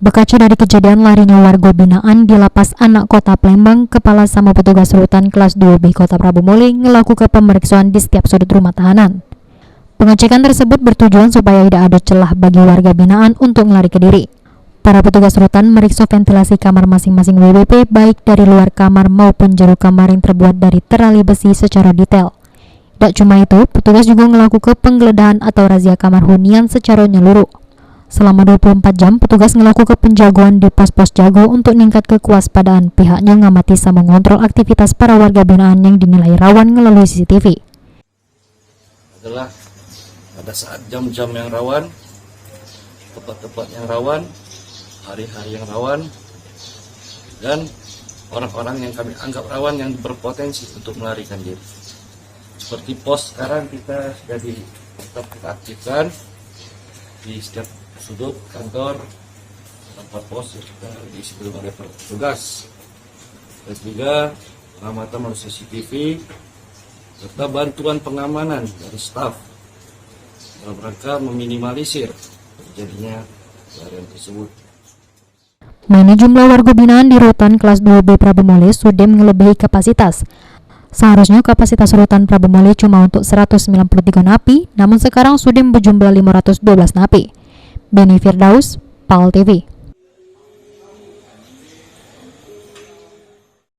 Berkaca dari kejadian larinya warga binaan di Lapas Anak Kota Palembang, Kepala sama petugas rutan kelas 2B Kota Prabu Muli melakukan pemeriksaan di setiap sudut rumah tahanan. Pengecekan tersebut bertujuan supaya tidak ada celah bagi warga binaan untuk melarikan diri. Para petugas rutan meriksa ventilasi kamar masing-masing WBP baik dari luar kamar maupun jero kamar yang terbuat dari terali besi secara detail. Tidak cuma itu, petugas juga melakukan penggeledahan atau razia kamar hunian secara menyeluruh. Selama 24 jam, petugas melakukan penjagaan di pos-pos jago untuk meningkat kewaspadaan. Pihaknya mengamati sama mengontrol aktivitas para warga binaan yang dinilai rawan melalui CCTV. Adalah pada saat jam-jam yang rawan, tempat-tempat yang rawan, hari-hari yang rawan, dan orang-orang yang kami anggap rawan yang berpotensi untuk melarikan diri. Seperti pos sekarang kita sudah tetap kita aktifkan di setiap sudut kantor, tempat pos yang sudah diisi oleh petugas, dan juga pengamatan melalui CCTV serta bantuan pengamanan dari staf dalam rangka meminimalisir terjadinya pelarian tersebut. Mengenai jumlah warga binaan di rutan kelas 2B Prabu Muli sudah melebihi kapasitas. Seharusnya kapasitas rutan Prabu Muli cuma untuk 193 napi, namun sekarang sudah berjumlah 512 napi. Beni Firdaus, PAL TV.